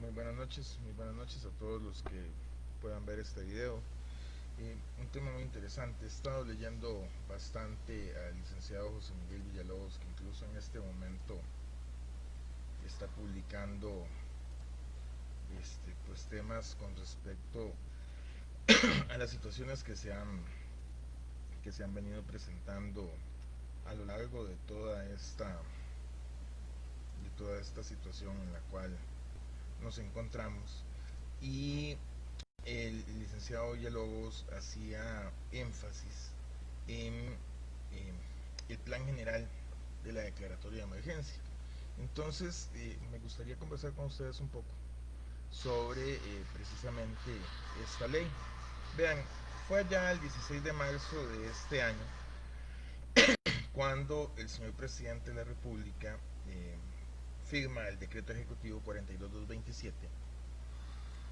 muy buenas noches a todos los que puedan ver este video. Un tema muy interesante. He estado leyendo bastante al licenciado José Miguel Villalobos, que incluso en este momento está publicando pues temas con respecto a las situaciones que se han venido presentando a lo largo de toda esta situación en la cual nos encontramos. Y el licenciado Villalobos hacía énfasis en el plan general de la declaratoria de emergencia. Entonces, me gustaría conversar con ustedes un poco sobre precisamente esta ley. Vean, fue allá el 16 de marzo de este año cuando el señor presidente de la República firma el decreto ejecutivo 42227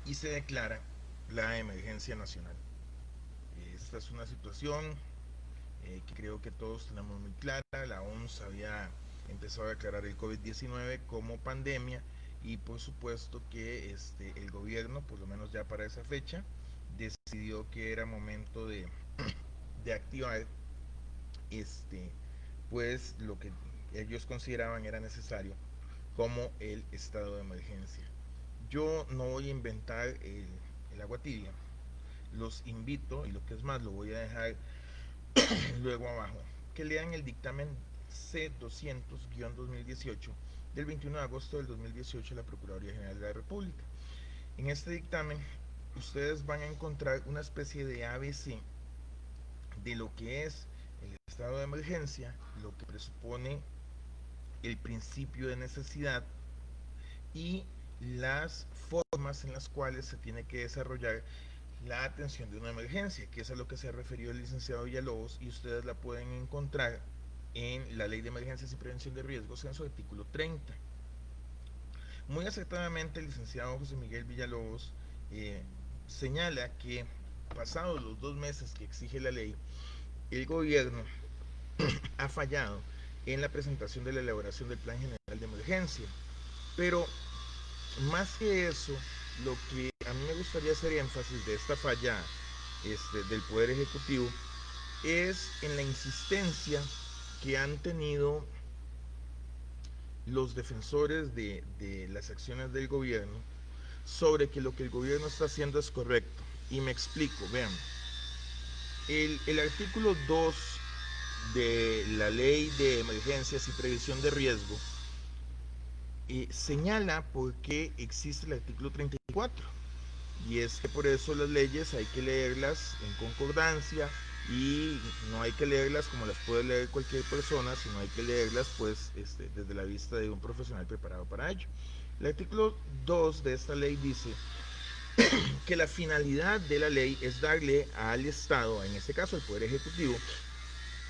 y se declara la emergencia nacional. Esta es una situación que creo que todos tenemos muy clara. La OMS había empezado a declarar el COVID-19 como pandemia y por supuesto que el gobierno, por lo menos ya para esa fecha, decidió que era momento de activar pues lo que ellos consideraban era necesario como el estado de emergencia. Yo no voy a inventar el agua tibia, los invito, y lo que es más, lo voy a dejar luego abajo, que lean el dictamen C200-2018 del 21 de agosto del 2018 de la Procuraduría General de la República. En este dictamen ustedes van a encontrar una especie de ABC de lo que es el estado de emergencia, lo que presupone el principio de necesidad y las formas en las cuales se tiene que desarrollar la atención de una emergencia, que es a lo que se ha referido el licenciado Villalobos, y ustedes la pueden encontrar en la Ley de Emergencias y Prevención de Riesgos en su artículo 30. Muy acertadamente el licenciado José Miguel Villalobos eh, señala que pasados los 2 meses que exige la ley, el gobierno ha fallado en la presentación de la elaboración del Plan General de Emergencia. Pero más que eso, lo que a mí me gustaría hacer énfasis de esta falla del Poder Ejecutivo es en la insistencia que han tenido los defensores de las acciones del gobierno sobre que lo que el gobierno está haciendo es correcto. Y me explico, vean, el artículo 2 de la Ley de Emergencias y Previsión de Riesgo señala por qué existe el artículo 34. Y es que por eso las leyes hay que leerlas en concordancia y no hay que leerlas como las puede leer cualquier persona, sino hay que leerlas pues desde la vista de un profesional preparado para ello. El artículo 2 de esta ley dice que la finalidad de la ley es darle al Estado, en este caso al Poder Ejecutivo,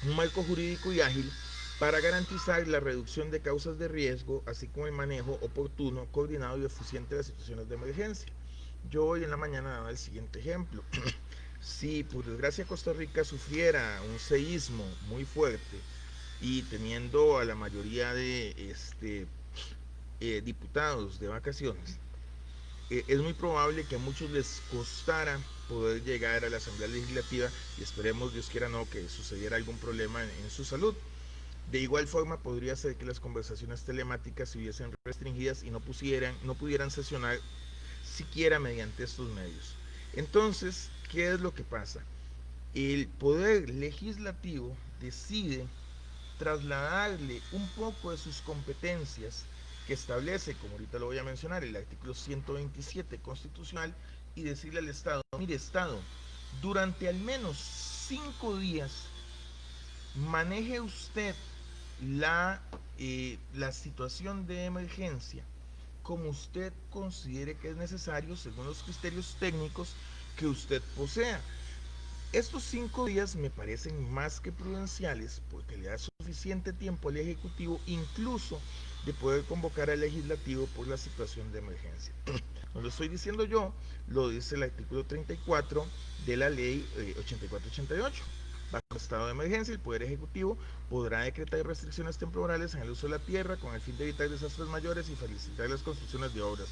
un marco jurídico y ágil para garantizar la reducción de causas de riesgo, así como el manejo oportuno, coordinado y eficiente de las situaciones de emergencia. Yo hoy en la mañana daba el siguiente ejemplo. Si por desgracia Costa Rica sufriera un seísmo muy fuerte y teniendo a la mayoría de diputados de vacaciones, es muy probable que a muchos les costara poder llegar a la Asamblea Legislativa y esperemos, Dios quiera no, que sucediera algún problema en su salud. De igual forma, podría ser que las conversaciones telemáticas se hubiesen restringidas y no pudieran sesionar siquiera mediante estos medios. Entonces, ¿qué es lo que pasa? El poder legislativo decide trasladarle un poco de sus competencias que establece, como ahorita lo voy a mencionar, el artículo 127 constitucional, y decirle al Estado, mire Estado, durante al menos 5 días maneje usted la situación de emergencia como usted considere que es necesario según los criterios técnicos que usted posea. Estos 5 días me parecen más que prudenciales porque le da suficiente tiempo al Ejecutivo incluso de poder convocar al Legislativo por la situación de emergencia. No lo estoy diciendo yo, lo dice el artículo 34 de la ley 8488. Bajo estado de emergencia, el Poder Ejecutivo podrá decretar restricciones temporales en el uso de la tierra con el fin de evitar desastres mayores y facilitar las construcciones de obras.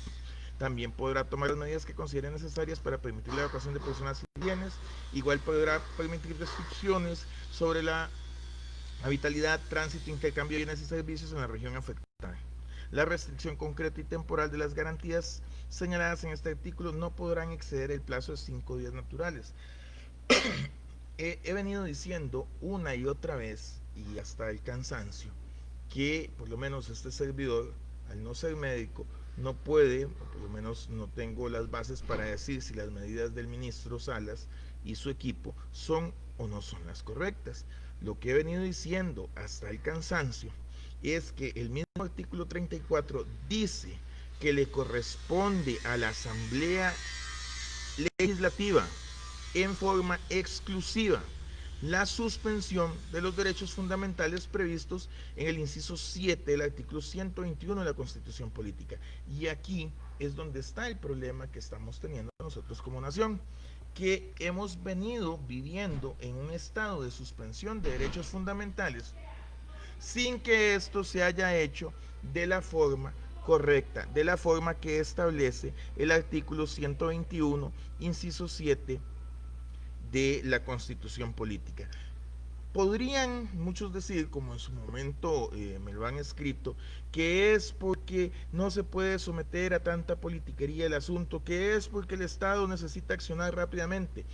También podrá tomar las medidas que considere necesarias para permitir la evacuación de personas y bienes. Igual podrá permitir restricciones sobre la habitabilidad, tránsito, intercambio de bienes y servicios en la región afectada. La restricción concreta y temporal de las garantías señaladas en este artículo no podrán exceder el plazo de 5 días naturales. He venido diciendo una y otra vez, y hasta el cansancio, que por lo menos este servidor, al no ser médico, no puede, o por lo menos no tengo las bases para decir si las medidas del ministro Salas y su equipo son o no son las correctas. Lo que he venido diciendo hasta el cansancio es que el mismo artículo 34 dice que le corresponde a la Asamblea Legislativa en forma exclusiva la suspensión de los derechos fundamentales previstos en el inciso 7 del artículo 121 de la Constitución Política. Y aquí es donde está el problema que estamos teniendo nosotros como nación, que hemos venido viviendo en un estado de suspensión de derechos fundamentales sin que esto se haya hecho de la forma correcta, de la forma que establece el artículo 121, inciso 7 de la Constitución Política. Podrían muchos decir, como en su momento me lo han escrito, que es porque no se puede someter a tanta politiquería el asunto, que es porque el Estado necesita accionar rápidamente.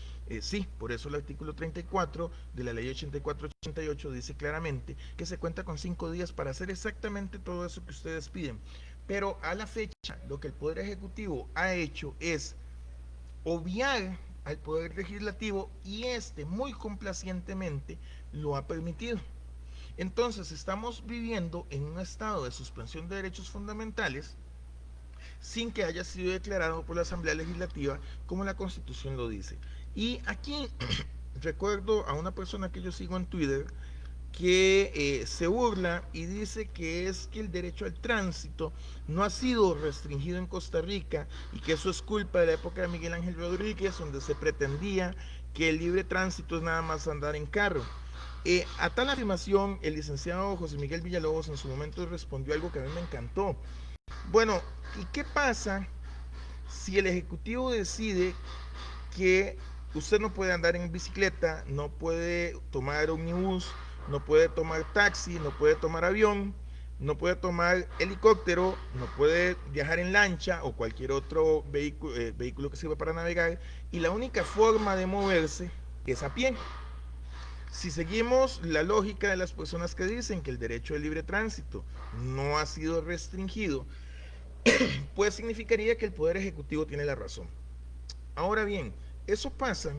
Sí, por eso el artículo 34 de la ley 84-88 dice claramente que se cuenta con 5 días para hacer exactamente todo eso que ustedes piden. Pero a la fecha, lo que el Poder Ejecutivo ha hecho es obviar al Poder Legislativo y este muy complacientemente lo ha permitido. Entonces estamos viviendo en un estado de suspensión de derechos fundamentales sin que haya sido declarado por la Asamblea Legislativa como la Constitución lo dice. Y aquí recuerdo a una persona que yo sigo en Twitter que se burla y dice que es que el derecho al tránsito no ha sido restringido en Costa Rica y que eso es culpa de la época de Miguel Ángel Rodríguez, donde se pretendía que el libre tránsito es nada más andar en carro. A tal afirmación, el licenciado José Miguel Villalobos en su momento respondió algo que a mí me encantó. Bueno, ¿y qué pasa si el Ejecutivo decide que usted no puede andar en bicicleta, no puede tomar ómnibus, no puede tomar taxi, no puede tomar avión, no puede tomar helicóptero, no puede viajar en lancha o cualquier otro vehículo que sirva para navegar, y la única forma de moverse es a pie? Si seguimos la lógica de las personas que dicen que el derecho de libre tránsito no ha sido restringido, pues significaría que el Poder Ejecutivo tiene la razón. Ahora bien, eso pasa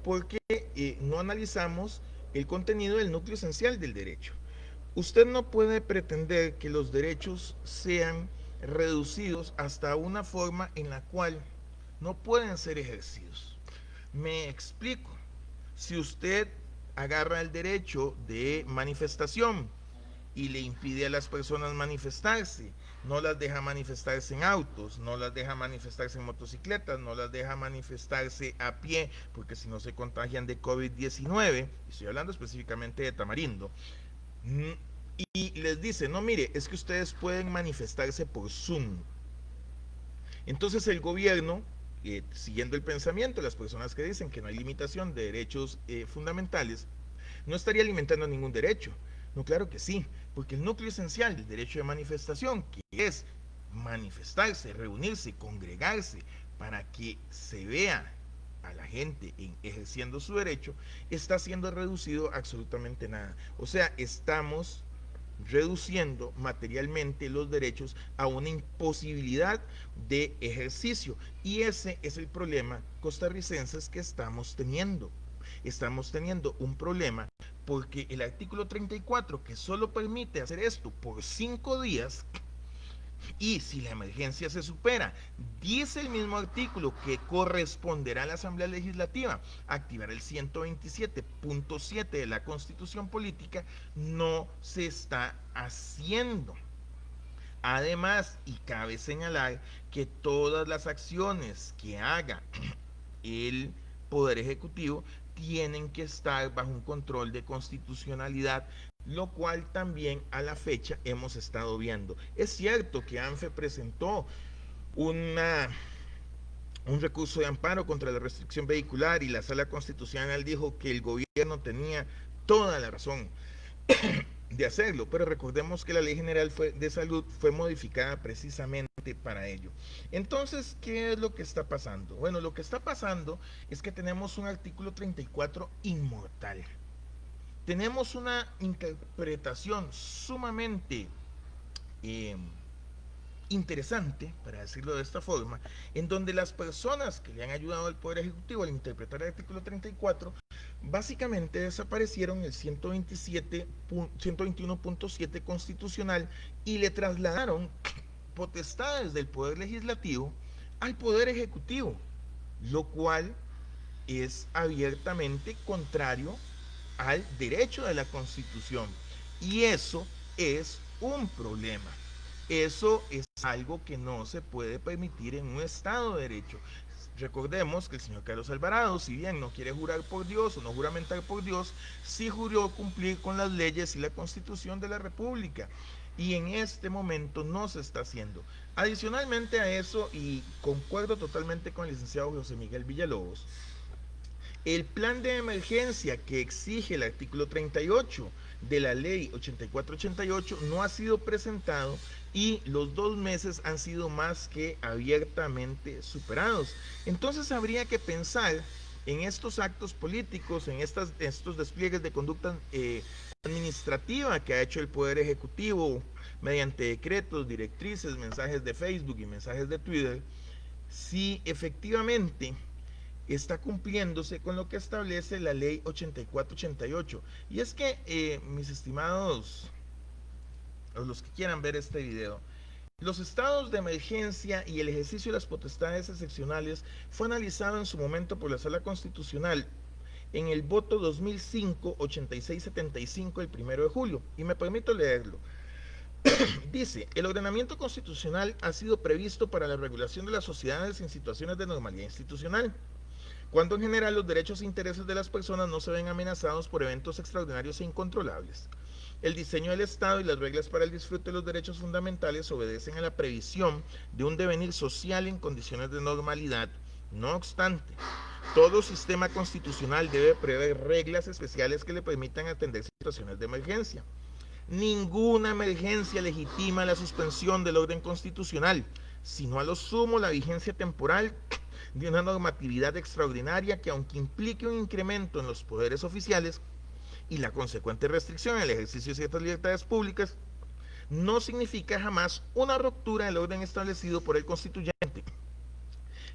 porque no analizamos el contenido del núcleo esencial del derecho. Usted no puede pretender que los derechos sean reducidos hasta una forma en la cual no pueden ser ejercidos. Me explico. Si usted agarra el derecho de manifestación y le impide a las personas manifestarse, no las deja manifestarse en autos, no las deja manifestarse en motocicletas, no las deja manifestarse a pie, porque si no se contagian de COVID-19, estoy hablando específicamente de Tamarindo, y les dice, no, mire, es que ustedes pueden manifestarse por Zoom. Entonces el gobierno, siguiendo el pensamiento de las personas que dicen que no hay limitación de derechos fundamentales, no estaría limitando ningún derecho. No, claro que sí, porque el núcleo esencial del derecho de manifestación, que es manifestarse, reunirse, congregarse, para que se vea a la gente ejerciendo su derecho, está siendo reducido absolutamente nada. O sea, estamos reduciendo materialmente los derechos a una imposibilidad de ejercicio. Y ese es el problema costarricenses que estamos teniendo. Estamos teniendo un problema porque el artículo 34, que solo permite hacer esto por 5 días, y si la emergencia se supera, dice el mismo artículo que corresponderá a la Asamblea Legislativa activar el 127.7 de la Constitución Política, no se está haciendo. Además, y cabe señalar que todas las acciones que haga el Poder Ejecutivo tienen que estar bajo un control de constitucionalidad, lo cual también a la fecha hemos estado viendo. Es cierto que ANFE presentó una, un recurso de amparo contra la restricción vehicular y la Sala Constitucional dijo que el gobierno tenía toda la razón de hacerlo, pero recordemos que la Ley General de Salud fue modificada precisamente para ello. Entonces, ¿qué es lo que está pasando? Bueno, lo que está pasando es que tenemos un artículo 34 inmortal. Tenemos una interpretación sumamente eh, interesante, para decirlo de esta forma, en donde las personas que le han ayudado al Poder Ejecutivo al interpretar el artículo 34 básicamente desaparecieron el 121.7 constitucional y le trasladaron potestades del Poder Legislativo al Poder Ejecutivo, lo cual es abiertamente contrario al derecho de la Constitución. Y eso es un problema. Eso es algo que no se puede permitir en un Estado de Derecho. Recordemos que el señor Carlos Alvarado, si bien no quiere jurar por Dios o no juramentar por Dios, sí juró cumplir con las leyes y la Constitución de la República. Y en este momento no se está haciendo. Adicionalmente a eso, y concuerdo totalmente con el licenciado José Miguel Villalobos, el plan de emergencia que exige el artículo 38 de la ley 8488 no ha sido presentado y los 2 meses han sido más que abiertamente superados. Entonces habría que pensar en estos actos políticos, en estos despliegues de conducta administrativa que ha hecho el Poder Ejecutivo mediante decretos, directrices, mensajes de Facebook y mensajes de Twitter, si efectivamente está cumpliéndose con lo que establece la ley 8488. Y es que, mis estimados, los que quieran ver este video, los estados de emergencia y el ejercicio de las potestades excepcionales fue analizado en su momento por la Sala Constitucional en el voto 2005-8675 el 1 de julio. Y me permito leerlo. Dice, el ordenamiento constitucional ha sido previsto para la regulación de las sociedades en situaciones de normalidad institucional, cuando en general los derechos e intereses de las personas no se ven amenazados por eventos extraordinarios e incontrolables. El diseño del Estado y las reglas para el disfrute de los derechos fundamentales obedecen a la previsión de un devenir social en condiciones de normalidad. No obstante, todo sistema constitucional debe prever reglas especiales que le permitan atender situaciones de emergencia. Ninguna emergencia legitima la suspensión del orden constitucional, sino a lo sumo la vigencia temporal de una normatividad extraordinaria que, aunque implique un incremento en los poderes oficiales y la consecuente restricción en el ejercicio de ciertas libertades públicas, no significa jamás una ruptura del orden establecido por el constituyente.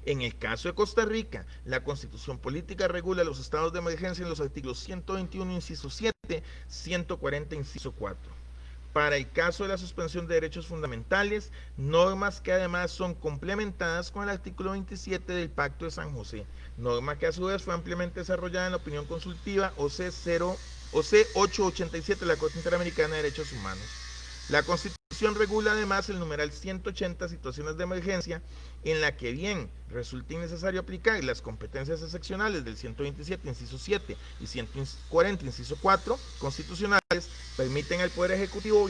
En el caso de Costa Rica, la Constitución Política regula los estados de emergencia en los artículos 121, inciso 7, 140, inciso 4. Para el caso de la suspensión de derechos fundamentales, normas que además son complementadas con el artículo 27 del Pacto de San José, norma que a su vez fue ampliamente desarrollada en la opinión consultiva OC887 de la Corte Interamericana de Derechos Humanos. La Constitución regula además el numeral 180, situaciones de emergencia, en la que bien resulta innecesario aplicar las competencias excepcionales del 127, inciso 7 y 140, inciso 4 constitucionales, permiten al Poder Ejecutivo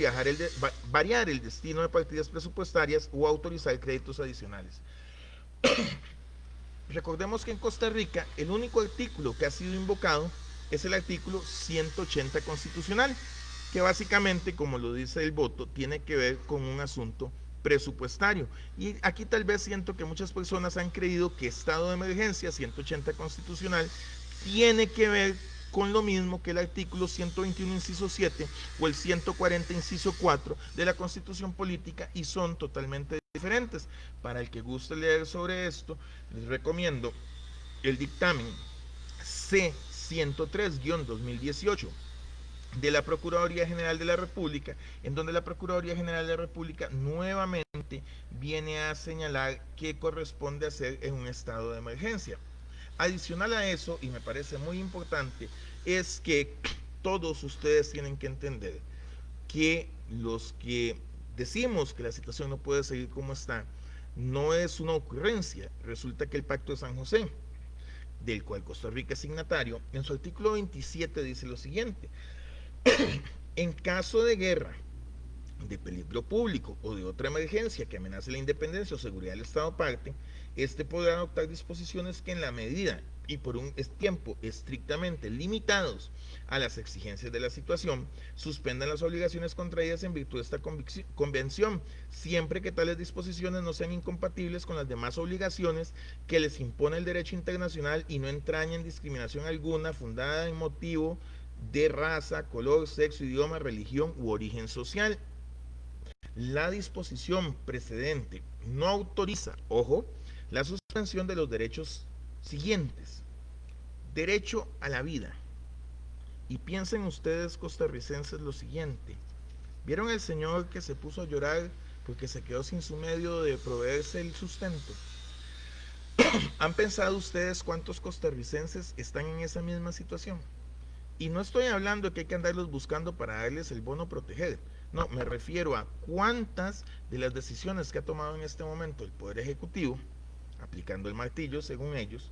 variar el destino de partidas presupuestarias o autorizar créditos adicionales. Recordemos que en Costa Rica el único artículo que ha sido invocado es el artículo 180 constitucional, que básicamente, como lo dice el voto, tiene que ver con un asunto presupuestario. Y aquí tal vez siento que muchas personas han creído que estado de emergencia 180 constitucional tiene que ver con lo mismo que el artículo 121 inciso 7 o el 140 inciso 4 de la Constitución Política, y son totalmente diferentes. Para el que guste leer sobre esto, les recomiendo el dictamen C-103-2018 de la Procuraduría General de la República, en donde la Procuraduría General de la República nuevamente viene a señalar qué corresponde hacer en un estado de emergencia. Adicional a eso, y me parece muy importante, es que todos ustedes tienen que entender que los que decimos que la situación no puede seguir como está, no es una ocurrencia. Resulta que el Pacto de San José, del cual Costa Rica es signatario, en su artículo 27 dice lo siguiente: en caso de guerra, de peligro público o de otra emergencia que amenace la independencia o seguridad del Estado parte, este podrá adoptar disposiciones que en la medida y por un tiempo estrictamente limitados a las exigencias de la situación, suspendan las obligaciones contraídas en virtud de esta convención, siempre que tales disposiciones no sean incompatibles con las demás obligaciones que les impone el derecho internacional y no entrañen discriminación alguna fundada en motivo de raza, color, sexo, idioma, religión u origen social. La disposición precedente no autoriza, ojo, la suspensión de los derechos siguientes. Derecho a la vida. Y piensen ustedes, costarricenses, lo siguiente. ¿Vieron el señor que se puso a llorar porque se quedó sin su medio de proveerse el sustento? ¿Han pensado ustedes cuántos costarricenses están en esa misma situación? Y no estoy hablando de que hay que andarlos buscando para darles el bono proteger. No, me refiero a cuántas de las decisiones que ha tomado en este momento el Poder Ejecutivo, aplicando el martillo según ellos,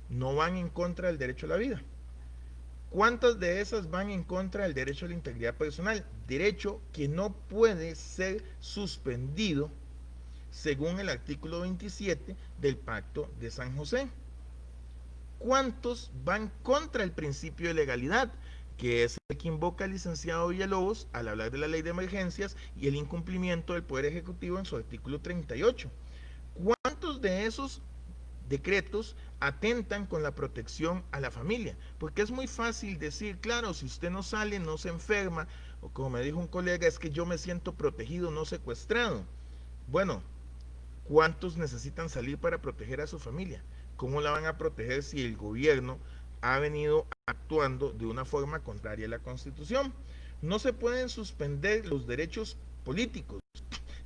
no van en contra del derecho a la vida. ¿Cuántas de esas van en contra del derecho a la integridad personal? Derecho que no puede ser suspendido según el artículo 27 del Pacto de San José. ¿Cuántos van contra el principio de legalidad, que es el que invoca el licenciado Villalobos al hablar de la ley de emergencias y el incumplimiento del Poder Ejecutivo en su artículo 38? ¿Cuántos de esos decretos atentan con la protección a la familia? Porque es muy fácil decir, claro, si usted no sale, no se enferma, o como me dijo un colega, es que yo me siento protegido, no secuestrado. Bueno, ¿cuántos necesitan salir para proteger a su familia? ¿Cómo la van a proteger si el gobierno ha venido actuando de una forma contraria a la Constitución? No se pueden suspender los derechos políticos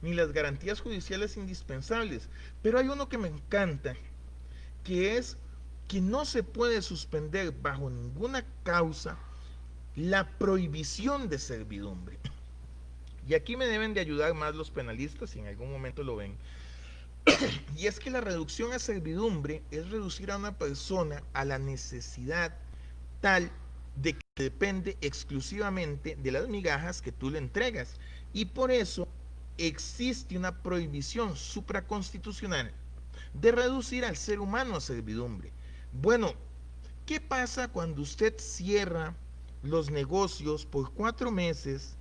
ni las garantías judiciales indispensables, pero hay uno que me encanta, que es que no se puede suspender bajo ninguna causa la prohibición de servidumbre. Y aquí me deben de ayudar más los penalistas, si en algún momento lo ven. Y es que la reducción a servidumbre es reducir a una persona a la necesidad tal de que depende exclusivamente de las migajas que tú le entregas. Y por eso existe una prohibición supraconstitucional de reducir al ser humano a servidumbre. Bueno, ¿qué pasa cuando usted cierra los negocios por 4 meses?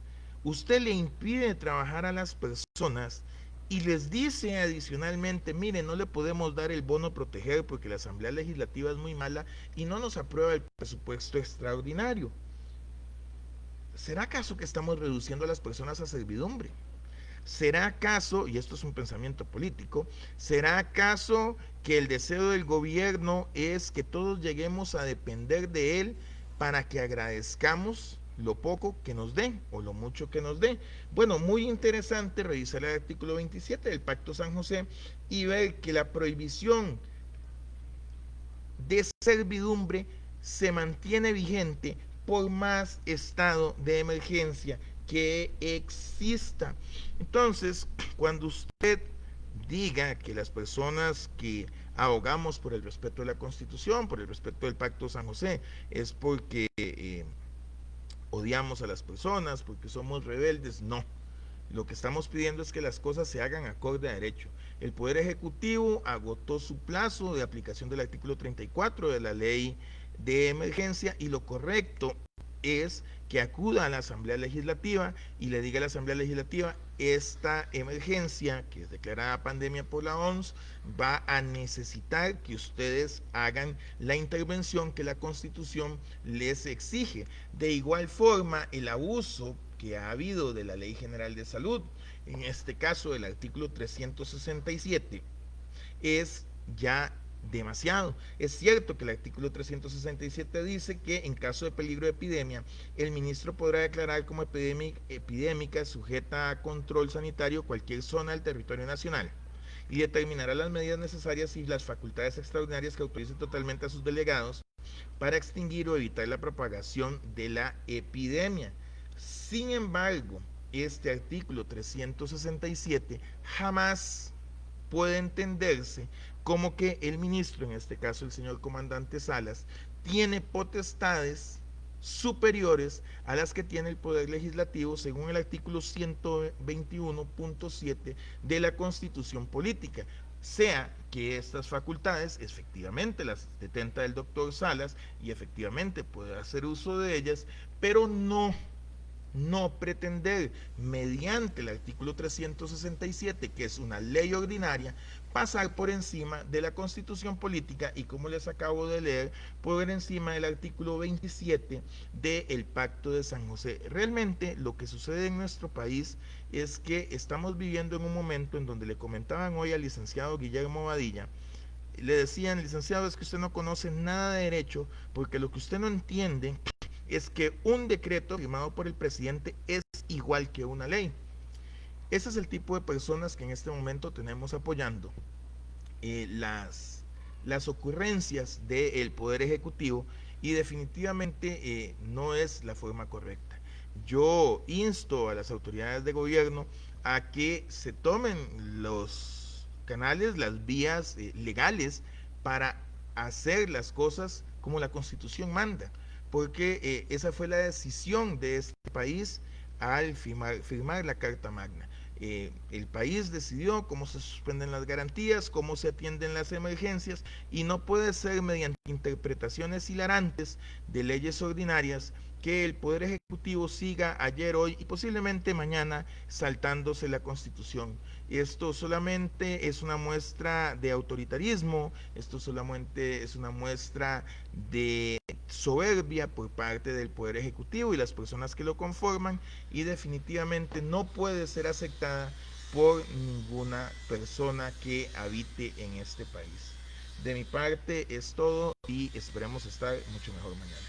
Usted le impide trabajar a las personas y les dice adicionalmente, mire, no le podemos dar el bono proteger porque la Asamblea Legislativa es muy mala y no nos aprueba el presupuesto extraordinario. ¿Será acaso que estamos reduciendo a las personas a servidumbre? ¿Será acaso, y esto es un pensamiento político, será acaso que el deseo del gobierno es que todos lleguemos a depender de él para que agradezcamos lo poco que nos dé o lo mucho que nos dé? Bueno, muy interesante revisar el artículo 27 del Pacto San José y ver que la prohibición de servidumbre se mantiene vigente por más estado de emergencia que exista. Entonces, cuando usted diga que las personas que abogamos por el respeto de la Constitución, por el respeto del Pacto San José, es porque odiamos a las personas, porque somos rebeldes, no. Lo que estamos pidiendo es que las cosas se hagan acorde a derecho. El Poder Ejecutivo agotó su plazo de aplicación del artículo 34 de la ley de emergencia y lo correcto es que acuda a la Asamblea Legislativa y le diga a la Asamblea Legislativa, esta emergencia que es declarada pandemia por la OMS va a necesitar que ustedes hagan la intervención que la Constitución les exige. De igual forma, el abuso que ha habido de la Ley General de Salud, en este caso el artículo 367, es ya demasiado. Es cierto que el artículo 367 dice que en caso de peligro de epidemia, el ministro podrá declarar como epidémica sujeta a control sanitario cualquier zona del territorio nacional y determinará las medidas necesarias y las facultades extraordinarias que autorice totalmente a sus delegados para extinguir o evitar la propagación de la epidemia. Sin embargo, este artículo 367 jamás puede entenderse como que el ministro, en este caso el señor comandante Salas, tiene potestades superiores a las que tiene el Poder Legislativo según el artículo 121.7 de la Constitución Política, sea que estas facultades efectivamente las detenta el doctor Salas y efectivamente puede hacer uso de ellas, pero no pretender mediante el artículo 367, que es una ley ordinaria, pasar por encima de la Constitución Política y, como les acabo de leer, por encima del artículo 27 del Pacto de San José. Realmente lo que sucede en nuestro país es que estamos viviendo en un momento en donde le comentaban hoy al licenciado Guillermo Badilla, le decían, licenciado, es que usted no conoce nada de derecho porque lo que usted no entiende es que un decreto firmado por el presidente es igual que una ley. Ese es el tipo de personas que en este momento tenemos apoyando las ocurrencias del Poder Ejecutivo y definitivamente no es la forma correcta. Yo insto a las autoridades de gobierno a que se tomen los canales, las vías legales para hacer las cosas como la Constitución manda, porque esa fue la decisión de este país al firmar la Carta Magna. El país decidió cómo se suspenden las garantías, cómo se atienden las emergencias, y no puede ser mediante interpretaciones hilarantes de leyes ordinarias que el Poder Ejecutivo siga ayer, hoy y posiblemente mañana saltándose la Constitución. Esto solamente es una muestra de autoritarismo, esto solamente es una muestra de soberbia por parte del Poder Ejecutivo y las personas que lo conforman, y definitivamente no puede ser aceptada por ninguna persona que habite en este país. De mi parte es todo y esperemos estar mucho mejor mañana.